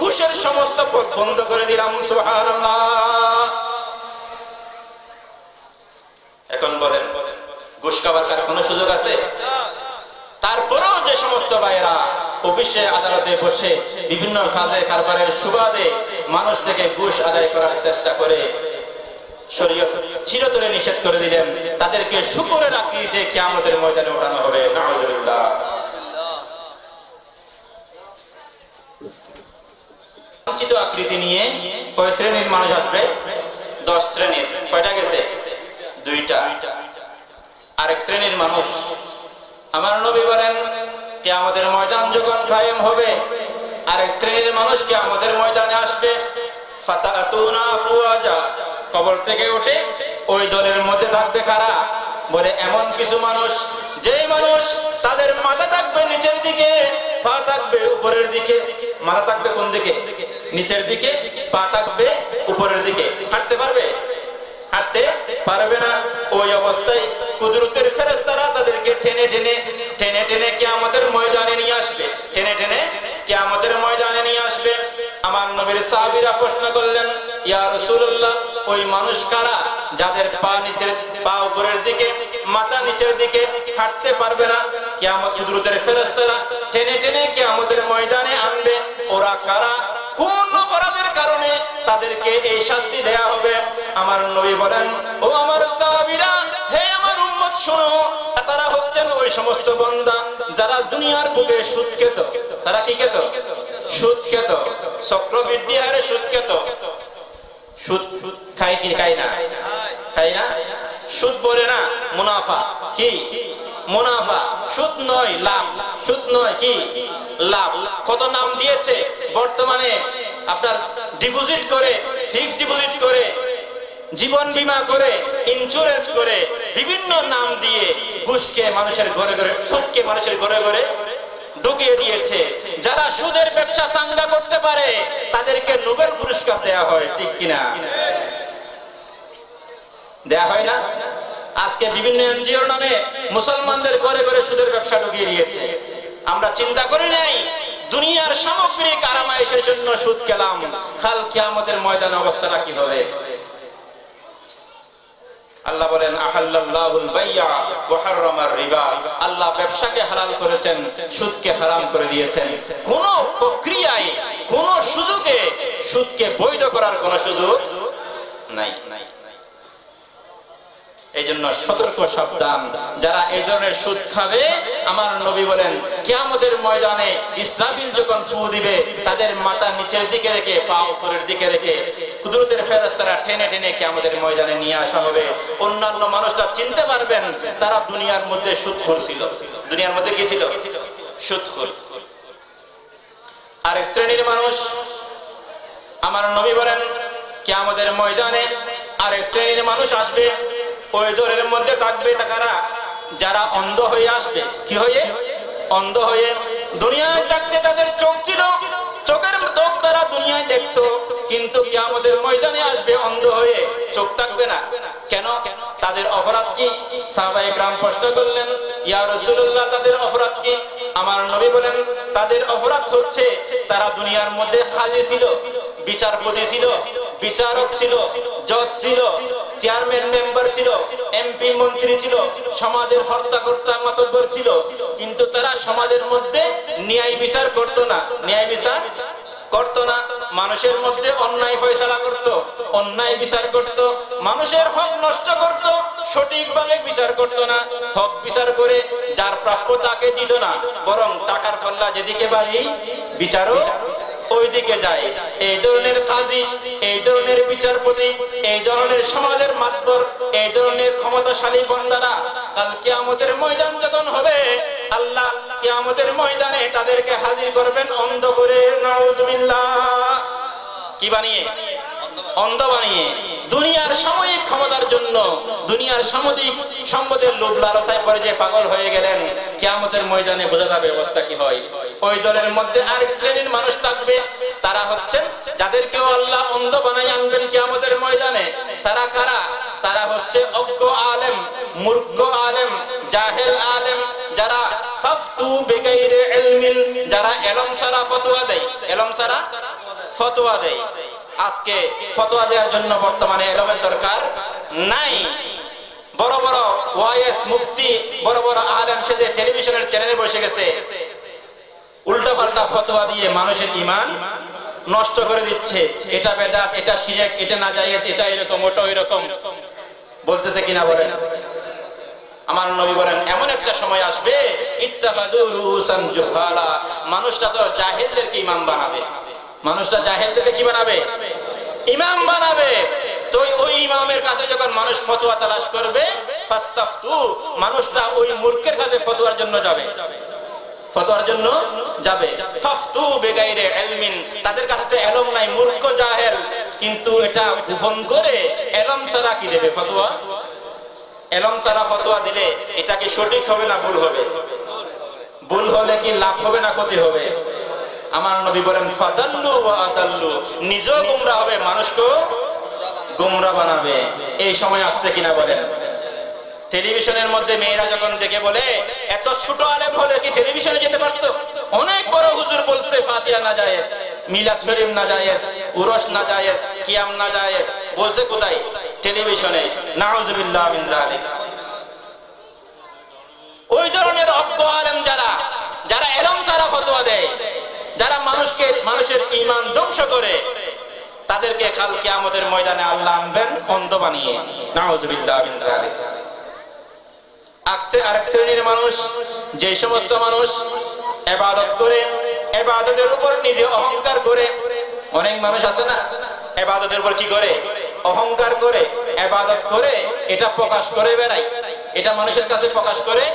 ঘুষের সমস্ত পথ বন্ধ করে দিলাম। সুবহানাল্লাহ। এখন বলেন, ঘুষ খাবার কার কোনো সুযোগ আছে? তারপরেও যে সমস্ত ভাইরা অফিসে আদালতে বসে বিভিন্ন কাজে কারবারের সুবাদে মানুষ থেকে ঘুষ আদায় করার চেষ্টা করে, শরীয়ত চিরতরে নিষেধ করে দিলেন, তাদেরকে শুকরের আকৃতিতে কিয়ামতের ময়দানে ওঠানো হবে। নাউজুবিল্লাহ। লাঞ্ছিত আকৃতি নিয়ে কয় শ্রেণীর মানুষ আসবে? 10 শ্রেণীর। কয়টা গেছে? 2টা। আরেক শ্রেণীর মানুষ, আমার নবী বলেন, কিয়ামতের ময়দান যখন কায়েম হবে, আরেক শ্রেণীর মানুষ কিয়ামতের ময়দানে আসবে। ফাতাতুনা আফওয়াজা, কবর থেকে উঠে ওই দলের মধ্যে থাকবে কারা? বলে, এমন কিছু মানুষ, যেই মানুষ তাদের মাথা থাকবে নিচের দিকে, পা থাকবে উপরের দিকে। মাথা থাকবে কোন দিকে? নিচের দিকে, পা থাকবে উপরের দিকে। হাঁটতে পারবে? হাঁটতে পারবে না। ওই অবস্থায় কুদরতের ফেরেশতারা তাদেরকে টেনে টেনে টেনে টেনে কিয়ামতের ময়দানে নিয়ে আসবে, টেনে টেনে কিয়ামতের ময়দানে নিয়ে আসবে। আমার নবীর সাহাবীরা প্রশ্ন করলেন, ইয়া রাসূলুল্লাহ, ওই মানুষ কারা যাদের পা উপরের দিকে মাথা নিচের দিকে হাঁটতে পারবে না? কিয়ামত কুদরতের ফেরেশতারা টেনে টেনে কিয়ামতের ময়দানে আনবে। ওরা কারা? কোন অপরাধের কারণে তাদেরকে এই শাস্তি দেয়া হবে? আমার নবী বলেন, ও আমার সাহাবীরা, হে আমার উম্মত শোনো, তারা হচ্ছেন ওই সমস্ত বান্দা যারা দুনিয়ার বুকে সুদ খেত। তারা কি খেত? সুদ খেত, চক্রবৃদ্ধি হারে সুদ খেত। সুদ খায় কি খায় না? খায় না। সুদ বলে না মুনাফা। কি মুনাফা? সুদ নয় লাভ, সুদ নয় কি লাভ। কত নাম দিয়েছে বর্তমানে, আপনার ডিপোজিট করে, ফিক্সড ডিপোজিট করে, জীবন বীমা করে, ইন্স্যুরেন্স করে, বিভিন্ন নাম দিয়ে ঘুষকে মানুষের ঘরে ঘরে, সুদকে মানুষের ঘরে ঘরে ঢুকিয়ে দিয়েছে। যারা সুদের ব্যবসা চাঙ্গা করতে পারে তাদেরকে নোবেল পুরস্কার দেয়া হয়, ঠিক কিনা? দেয়া হয় না? আজকে বিভিন্ন এনজিওর নামে মুসলমানদের ঘরে ঘরে সুদের ব্যবসা ঢুকিয়ে দিয়েছে। আমরা চিন্তা করি নাই দুনিয়ার সামগ্রিক আরামায়েশের জন্য সুদ খেলাম, কাল কিয়ামতের ময়দানে অবস্থাটা কি হবে? আল্লাহ বলেন, আহাল্লাল্লাহুল বাইয়া ওয়া হারামার রিবা। আল্লাহ ব্যবসাকে হালাল করেছেন, সুদকে হারাম করে দিয়েছেন। কোন প্রক্রিয়ায়, কোন সুযোগে সুদকে বৈধ করার কোন সুযোগ নাই। এই জন্য সতর্ক সাবধান যারা এই ধরনের সুদ খাবে। আমার নবী বলেন, কিয়ামতের ময়দানে ইসরাফিল যখন ফু দিবে, তাদের মাথা নিচের দিকে রেখে পা উপরের দিকে রেখে কুদরতের ফেরেশতারা টেনে টেনে কিয়ামতের ময়দানে নিয়ে আসা হবে। অন্যান্য মানুষরা চিনতে পারবেন তারা দুনিয়ার মধ্যে সুদখোর ছিল। দুনিয়ার মধ্যে কি ছিল? সুদখোর। আরেক শ্রেণীর মানুষ, আমার নবী বলেন, কিয়ামতের ময়দানে আরেক শ্রেণীর মানুষ আসবে। ওই দলের মধ্যে থাকবে তারা যারা অন্ধ হয়ে আসবে। কি হয়ে? অন্ধ হয়ে। দুনিয়ায় থাকতে তাদের চোখ ছিল, চোখের চোখ দ্বারা দুনিয়ায় দেখতো, কিন্তু কিয়ামতের ময়দানে আসবে অন্ধ হয়ে, চোখ থাকবে না। কেন? তাদের অপরাধ কি? সাহাবায়ে কেরাম প্রশ্ন করলেন, ইয়া রাসূলুল্লাহ, তাদের অপরাধ কি? আমার নবী বলেন, তাদের অপরাধ হচ্ছে তারা দুনিয়ার মধ্যে কাজী ছিল, বিচারপতি ছিল, বিচারক ছিল, জজ ছিল, চেয়ারম্যান মেম্বার ছিল, এমপি মন্ত্রী ছিল, সমাজের হর্তাকর্তা মাতব্বর ছিল, কিন্তু তারা সমাজের মধ্যে ন্যায় বিচার করত না। ন্যায় বিচার করত না। মানুষের মধ্যে অন্যায় ফয়সালা করত, অন্যায় বিচার করত, মানুষের হক নষ্ট করত, সঠিকভাবে বিচার করত না। হক বিচার করে যার প্রাপ্য তাকে দিত না, বরং টাকার পাল্লা যেদিকে বাড়ি বিচারও ওই দিকে যায়। এই ধরনের কাজী, এই ধরনের বিচারপতি, এই ধরনের সমাজের মাতবর, এই ধরনের ক্ষমতাশালী বান্দারা কাল কিয়ামতের ময়দান যখন হবে, আল্লাহ কিয়ামতের ময়দানে তাদেরকে হাজির করবেন অন্ধ করে। নাউজুবিল্লাহ। কি বানিয়ে? অন্ধ বানিয়ে। দুনিয়ার সাময়িক ক্ষমতার জন্য, দুনিয়ার সাময়িক সম্পদের লোভ লালসায় পড়ে যে পাগল হয়ে গেলেন, কিয়ামতের ময়দানে বোঝা যাবে অবস্থা কি হয়। ওই দলের মধ্যে আরেক শ্রেণীর মানুষ থাকবে, তারা হচ্ছেন যাদেরকেও আল্লাহ অন্ধ বানাই আনবেন কিয়ামতের ময়দানে। তারা কারা? তারা হচ্ছে অজ্ঞ আলেম, মূর্খ আলেম, জাহেল আলেম, যারা ফাফতু বিগাইরি ইলমিন, যারা এলম ছাড়া ফতোয়া দেয়। এলম ছাড়া ফতোয়া দেয়। আজকে ফতোয়া দেওয়ার জন্য বর্তমানে এলমের দরকার নাই। বড় বড় ওয়াইএস মুফতি, বড় বড় আলেম সেজে টেলিভিশনের চ্যানেলে বসে গেছে, উল্টা পাল্টা ফতোয়া দিয়ে মানুষের ঈমান নষ্ট করে দিচ্ছে। এটা বেদাত, এটা শিরক, এটা নাজায়েজ, এটা এরকম, ওটা এরকম বলতেছে কিনা বলেন? আমার নবী বলেন, এমন একটা সময় আসবে, ইত্তাখাযু রুসান জুহালা, মানুষটা তো জাহেলদেরকে ইমাম বানাবে। মানুষটা জাহেলদেরকে কি বানাবে? ইমাম বানাবে। তো ওই ইমামের কাছে যখন মানুষ ফতোয়া তালাশ করবে, ফাস্তাফতু, মানুষটা ওই মূর্খের কাছে ফতোয়ার জন্য যাবে, ফতোয়ার জন্য যাবে। ফাফতু বিগাইরি ইলমিন, তাদের কাছে তো ইলম নাই, মূর্খ জাহেল, কিন্তু এটা গোপন করে ইলম ছাড়া কি দেবে ফতোয়া? ইলম ছাড়া ফতোয়া দিলে এটা কি সঠিক হবে না ভুল হবে? ভুল হলে কি লাভ হবে না ক্ষতি হবে? আমার নবী বলেন, ফাদাল্লু ওয়া আদাল্লু, নিজেও গোমরা হবে, মানুষকেও গোমরা বানাবে। এই সময় আসছে কিনা বলেন? টেলিভিশনের মধ্যে মেয়েরা যখন দেখে বলে এত ছোট আলেম হলে কি টেলিভিশনে যেতে পারতো, অনেক বড় হুজুর বলছে ফাতিহা না জায়েজ, মিলাদ শরীফ না জায়েজ, উরস না জায়েজ, কিয়াম না জায়েজ, বলছে কোথায়? টেলিভিশনে। নাউজুবিল্লাহ মিন যালিক। ওই ধরনের অজ্ঞ আলেম যারা এলম ছাড়া ফতোয়া দেয়, যারা মানুষের ঈমান ধ্বংস করে, তাদেরকে কাল কিয়ামতের ময়দানে আল্লাহ আনবেন অন্ধ বানিয়ে। নাউজুবিল্লাহ মিন যালিক। আরেক শ্রেণীর মানুষ, যে সমস্ত মানুষ ইবাদত করে, ইবাদতের উপর নিজে অহংকার করে। অনেক মানুষ আছে না ইবাদতের উপর কি করে? অহংকার করে। ইবাদত করে এটা প্রকাশ করে বেড়ায়, এটা মানুষের কাছে প্রকাশ করে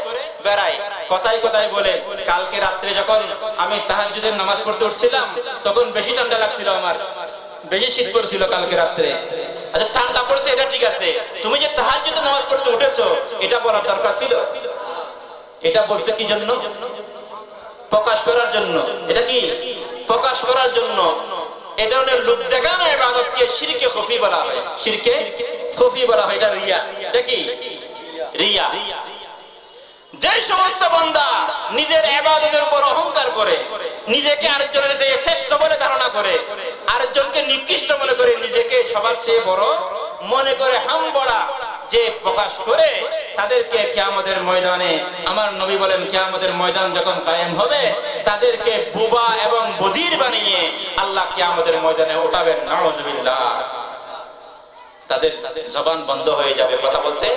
বেড়ায়। কথায় কথায় বলে, কালকে রাত্রে যখন আমি তাহাজ্জুদের নামাজ পড়তে উঠছিলাম তখন বেশি ঠান্ডা লাগছিল, আমার বেশি শীত পড়ছিল কালকে রাত্রে। আচ্ছা, ঠান্ডা পড়ছে এটা ঠিক আছে, তুমি যে তাহাজ্জুদের নামাজ পড়তে উঠেছো এটা বলার দরকার ছিল? এটা বলছে কি জন্য? প্রকাশ করার জন্য। এটা কি? প্রকাশ করার জন্য। এই ধরনের লোক দেখানো ইবাদতকে শিরকে খুফি বলা হয়। শিরকে খুফি বলা হয়। এটা রিয়া। এটা কি? রিয়া। যে সমস্ত বান্দা নিজের ইবাদতের উপর অহংকার করে, নিজেকে আরেকজনের চেয়ে শ্রেষ্ঠ বলে ধারণা করে, আরেকজনকে নিকৃষ্ট মনে করে, নিজেকে সবার চেয়ে বড় মনে করে, হামবড়া যে প্রকাশ করে, তাদেরকে কিয়ামতের ময়দানে, আমার নবী বলেন কিয়ামতের ময়দান যখন কায়েম হবে, তাদেরকে বুবা এবং বধির বানিয়ে আল্লাহ কিয়ামতের ময়দানে উঠাবেন। নাউজুবিল্লাহ। তাদের জবান বন্ধ হয়ে যাবে, কথা বলতে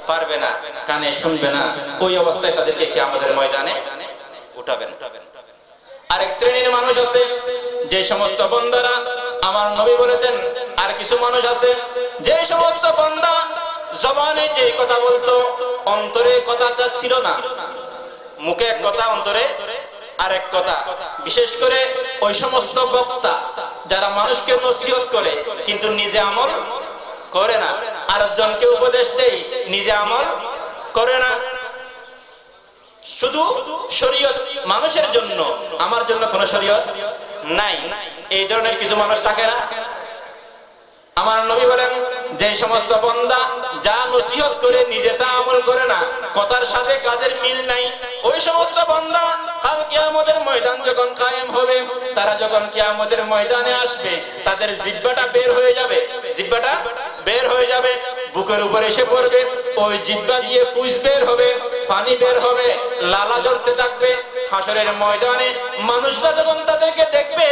পারবে না, কানে শুনবে না। ওই অবস্থায় তাদেরকে কিয়ামতের ময়দানে উঠাবেন। আরেক শ্রেণীর মানুষ আছে, যে সমস্ত বান্দারা, আমার নবী বলেছেন, আর কিছু মানুষ আছে যে সমস্ত বান্দা জবানে যে কথা বলতো, অন্তরে কথাটা ছিল না। মুখে এক কথা, অন্তরে আরেক কথা। বিশেষ করে ওই সমস্ত বক্তা যারা মানুষকে নসিহত করে কিন্তু নিজে আমল করে না, আরেকজনকে উপদেশ দেয়, নিজে আমল করে না। শুধু শরীয়ত মানুষের জন্য, আমার জন্য কোনো শরীয়ত নাই, এই ধরনের কিছু মানুষ থাকে না? আমার নবী বলেন, যে সমস্ত বান্দা যা নসিহত করে নিজে তা আমল করে না, কথার সাথে কাজের মিল নাই, ওই সমস্ত বান্দা কাল কিয়ামতের ময়দান যখন কায়েম হবে, তারা যখন কিয়ামতের ময়দানে আসবে, তাদের জিহ্বাটা বের হয়ে যাবে। জিহ্বাটা বের হয়ে যাবে, বুকের উপর এসে পড়বে। ওই জিহ্বা দিয়ে ফুস বের হবে, পানি বের হবে, লালা ঝরতে থাকবে। হাসরের ময়দানে মানুষরা যখন তাদেরকে দেখবে,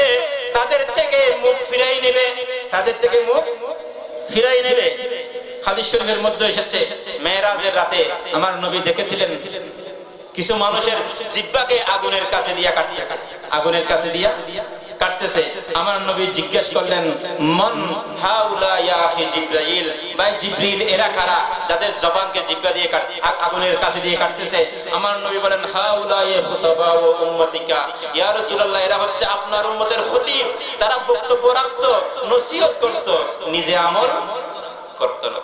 তাদের থেকে মুখ ফিরাই নেবে, তাদের থেকে মুখ ফিরাই নেবে। হাদিস শরীফের মধ্যে এসেছে, মেরাজের রাতে আমার নবী দেখেছিলেন কিছু মানুষের জিহ্বাকে আগুনের কাছে দিয়া কাটতেছে, আগুনের কাছে দিয়া কাটতেছে। আমার নবী জিজ্ঞেস করলেন, মান হাউলা ইয়া আখি জিবরাইল, ভাই জিবরিল, এরা কারা যাদের জবানকে জিহ্বা দিয়ে আগুনের কাছে দিয়ে কাটতেছে? আমার নবী বলেন, হাউলা ইয়া খুতাবা ও উম্মতিকা, ইয়া রাসূলুল্লাহ, এরা হচ্ছে আপনার উম্মতের খতিব। তারা বক্তব্য রাখতো, নসিহত করত, নিজে আমল করত না।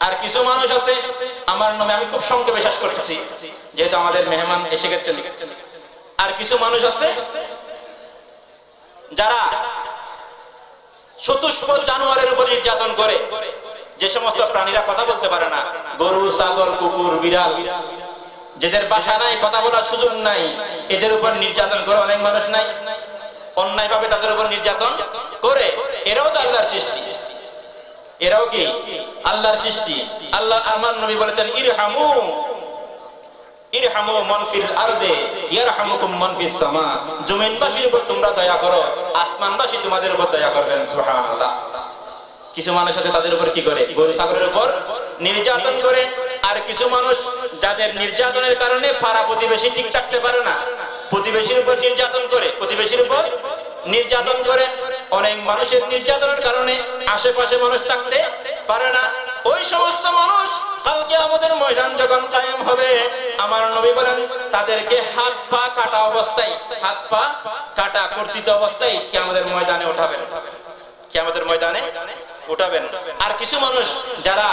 আর কিছু মানুষ আছে, আমার নামে, আমি খুব সংক্ষেপে শেষ করতেছি যেহেতু আমাদের মেহমান এসে গেছেন। আর কিছু মানুষ আছে যারা চতুষ্পদ জানোয়ারের উপর নির্যাতন করে। যে সমস্ত প্রাণীরা কথা বলতে পারে না, গরু, ছাগল, কুকুর, বিড়াল, যাদের ভাষা নাই, কথা বলার সুযোগ নাই, এদের উপর নির্যাতন করে অনেক মানুষ নাই, অন্যায় ভাবে তাদের উপর নির্যাতন করে। এরাও তো আল্লাহর সৃষ্টি, এরাও কি আল্লাহর সৃষ্টি। আল্লাহ, আমার নবী বলেছেন, ইরহামু ইরহামু মান ফিল আরদে ইয়ারহামুকুম মান ফিস সামা, জমিনবাসীর উপর তোমরা দয়া করো, আসমানবাসী তোমাদের উপর দয়া করবেন। সুবহানাল্লাহ। কিছু মানুষ আছে তাদের উপর কি করে? গরু ছাগলের উপর নির্যাতন করে। আর কিছু মানুষ যাদের নির্যাতনের কারণে পাড়া প্রতিবেশী ঠিক থাকতে পারে না, প্রতিবেশীর উপর নির্যাতন করে, প্রতিবেশীর উপর নির্যাতন করে। অনেক মানুষের নির্যাতনের কারণে আশেপাশে মানুষ থাকতে পারে না। ওই সমস্ত মানুষ কালকে আমাদের ময়দান যখন কায়েম হবে, আমার নবী বলেন, তাদেরকে হাত পা কাটা অবস্থায়, হাত পা কাটা কর্তৃত অবস্থায় কিয়ামতের ময়দানে উঠাবেন, কিয়ামতের ময়দানে উঠাবেন। আর কিছু মানুষ যারা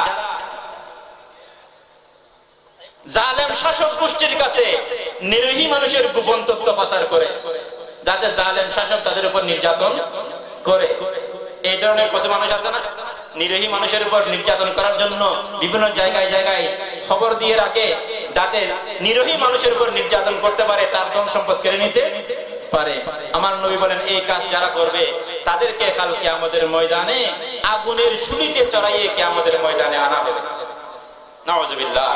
জালেম শাসক গোষ্ঠীর কাছে নিরীহ মানুষের গোপন তথ্য পাচার করে, যাদের জালেম শাসক তাদের উপর নির্যাতন করে, এই ধরনের কিছু মানুষ আছে না? নিরীহ মানুষের উপর নির্যাতন করার জন্য বিভিন্ন জায়গায় জায়গায় খবর দিয়ে রাখে, যাতে নিরীহ মানুষের উপর নির্যাতন করতে পারে, তার ধন সম্পদ কেড়ে নিতে পারে। আমার নবী বলেন এই কাজ যারা করবে তাদেরকে কাল কিয়ামতের ময়দানে আগুনের শুলিতে চড়াইয়ে কিয়ামতের ময়দানে আনা হবে। নাউজুবিল্লাহ।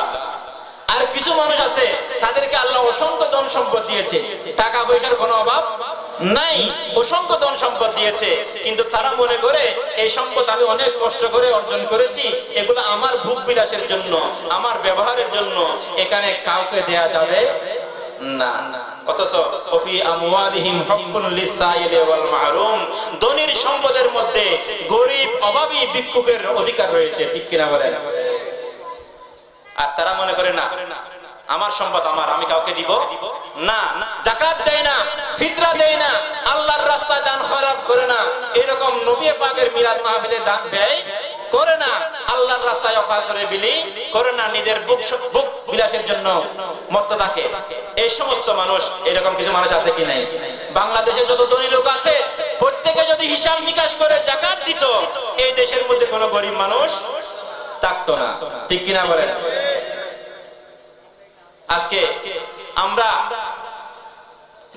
আর কিছু মানুষ আছে তাদেরকে আল্লাহ অসংখ্য ধন সম্পদ দিয়েছে, টাকা পয়সার কোনো অভাব নাই, অসংখ্য ধন সম্পদ দিয়েছে, কিন্তু তারা মনে করে এই সম্পদ আমি অনেক কষ্ট করে অর্জন করেছি, এগুলো আমার ভোগ বিলাসের জন্য, আমার ব্যবহারের জন্য, এখানে কাউকে দেয়া যাবে না। অথচ ফি আমওয়ালিহিম হাক্কুন লিসাইলি ওয়াল মাহরুম, ধনীর সম্পদের মধ্যে গরীব অভাবী ভিক্ষুকের অধিকার রয়েছে, ঠিক কিনা বলেন? আর তারা মনে করে না আমার সম্পদ আমার, আমি কাউকে দিব না, যাকাত দেয় না, ফিতরা দেয় না, আল্লাহর রাস্তায় দান খয়রাত করে না, এরকম নবী পাকের মিলাদ মাহফিলে দান ব্যয় করে না, আল্লাহর রাস্তায় অকাল করে বিলি করে না, নিজের বুক বিলাসের জন্য মত্ত থাকে। এই সমস্ত মানুষ, এরকম কিছু মানুষ আছে কি নাই? বাংলাদেশে যত ধনী লোক আছে প্রত্যেকে যদি হিসাব নিকাশ করে যাকাত দিত, এই দেশের মধ্যে কোনো গরিব মানুষ থাকতো না, ঠিক কিনা বলেন? আজকে আমরা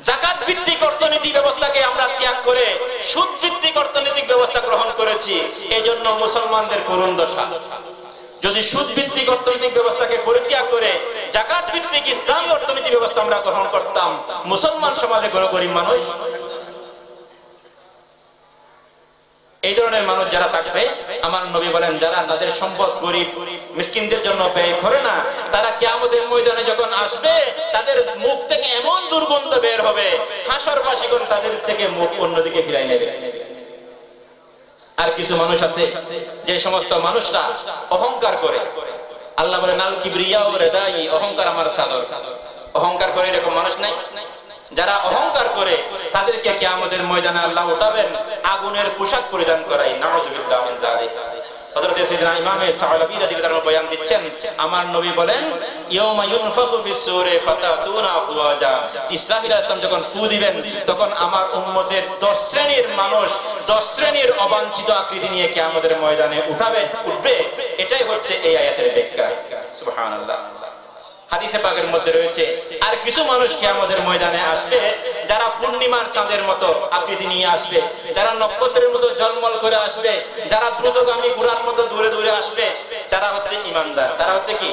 যাকাত ভিত্তিক অর্থনৈতিক ব্যবস্থাকে আমরা ত্যাগ করে সুদ ভিত্তিক অর্থনৈতিক ব্যবস্থা গ্রহণ করেছি, এই জন্য মুসলমানদের করুণ দশা। যদি সুদ ভিত্তিক অর্থনৈতিক ব্যবস্থাকে পরিত্যাগ করে যাকাত ভিত্তিক ইসলামী অর্থনৈতিক ব্যবস্থা আমরা গ্রহণ করতাম, মুসলমান সমাজে কোনো গরিব মানুষ, এই ধরনের মানুষ যারা থাকবে, আমার নবী বলেন যারা তাদের সম্পদ গরিব মিসকিনদের জন্য ব্যয় করে না, তারা কিয়ামতের ময়দানে যখন আসবে তাদের মুখ থেকে এমন দুর্গন্ধ বের হবে, হাসরবাসীগণ তাদের থেকে মুখ অন্যদিকে ফিরাই নেবে। আর কিছু মানুষ আছে যে সমস্ত মানুষরা অহংকার করে, আল্লাহ বলেন আল কিবরিয়া ওয়া রিদাই, অহংকার আমার চাদর। অহংকার করে এরকম মানুষ নাই? যারা অহংকার করে তাদেরকে কিয়ামতের ময়দানে আল্লাহ উঠাবেন আগুনের পোশাক পরিধান করাই। নাউজুবিল্লাহ মিন যালিক। হযরত সাইয়েদনা ইমাম সাহাবী রাদিয়াল্লাহু আনহু বয়ান দিচ্ছেন, আমার নবী বলেন ইয়াউমা ইউনফাখু ফিস-সূরি ফাতাতুনা আফওয়াজা, ইসরাফিল আলাইহিস সালাম যখন ফু দিবেন তখন আমার উম্মতের 10 শ্রেণীর মানুষ 10 শ্রেণীর অবাঞ্ছিত আকৃতি নিয়ে কিয়ামতের ময়দানে উঠবে। এটাই হচ্ছে এই আয়াতের ব্যাখ্যা। সুবহানাল্লাহ। হাদিসে পাকের মধ্যে রয়েছে আর কিছু মানুষ কিয়ামতের ময়দানে আসবে যারা পূর্ণিমার চাঁদের মতো আকৃতি নিয়ে আসবে, যারা নক্ষত্রের মতো ঝলমল করে আসবে, যারা দ্রুতগামী ঘোড়ার মতো দূরে দূরে আসবে, যারা হচ্ছে ঈমানদার। তারা হচ্ছে কি?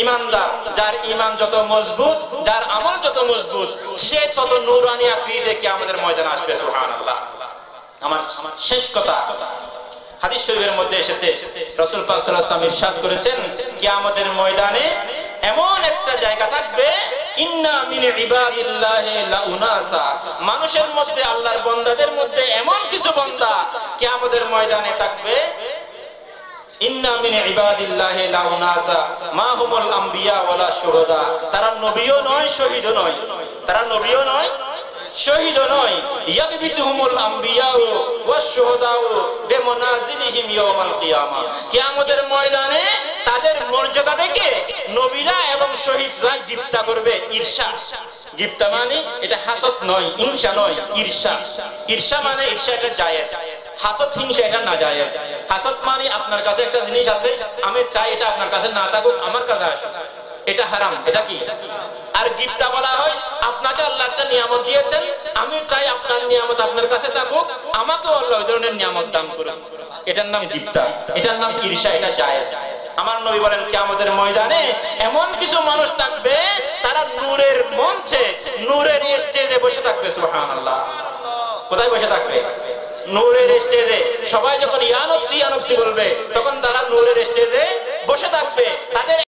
ঈমানদার। যার ঈমান যত মজবুত, যার আমল যত মজবুত, সে তত নূরানী আকৃতিতে কিয়ামতের ময়দানে আসবে। সুবহানাল্লাহ। আমার শেষ কথা, হাদিস শরীফের মধ্যে এসেছে রাসূল পাক সাল্লাল্লাহু আলাইহি ওয়াসাল্লাম ইরশাদ করেছেন কিয়ামতের ময়দানে এমন একটা জায়গা থাকবে, ইন্না মিন ইবাদিল্লাহি লাউনাসা, মানুষের মধ্যে আল্লাহর বান্দাদের মধ্যে এমন কিছু বান্দা কিয়ামতের ময়দানে থাকবে, ইন্না মিন ইবাদিল্লাহি লাউনাসা মা হুমুল আমবিয়া ওয়ালা শুহাদা, তারা নবীও নয় শহীদও নয়, তারা নবীও নয় শহীদও নয়, ইয়াকবিতুহুমুল আমবিয়াউ ওয়াশ শুহাদাউ বিমানাজিলিহিম ইয়াউমাল কিয়ামা, কিয়ামতের ময়দানে তাদের মর্যাদা দেখে নবীরা এবং শহীদরা গিফতা করবে। ঈর্ষা, গিফতা মানে এটা হাসদ নয়, হিংসা নয়, ঈর্ষা। ঈর্ষা মানে ঈর্ষা এটা জায়েজ, হাসদ হিংসা এটা না জায়েজ। হাসদ মানে আপনার কাছে একটা জিনিস আছে, আমি চাই এটা আপনার কাছে না থাকুক, আমার কাছে আসুক, এটা হারাম। এটা কি? আর গিফতা বলা হয় আপনাকে আল্লাহ একটা নিয়ামত দিয়েছেন, আমি চাই আপনার নিয়ামত আপনার কাছে থাকুক, আমাকেও আল্লাহ ওই ধরনের নিয়ামত দান করুন, এটার নাম গিফতা, এটার নাম ঈর্ষা, এটা জায়েজ। আমার নবী বলেন কিয়ামতের ময়দানে এমন কিছু মানুষ থাকবে তারা নূরের মঞ্চে, নূরের স্টেজে বসে থাকবে। সুবহানাল্লাহ। কোথায় বসে থাকবে? নূরের স্টেজে। সবাই যখন ইয়া নফসি ইয়া নফসি বলবে তখন তারা নূরের স্টেজে বসে থাকবে। তাদের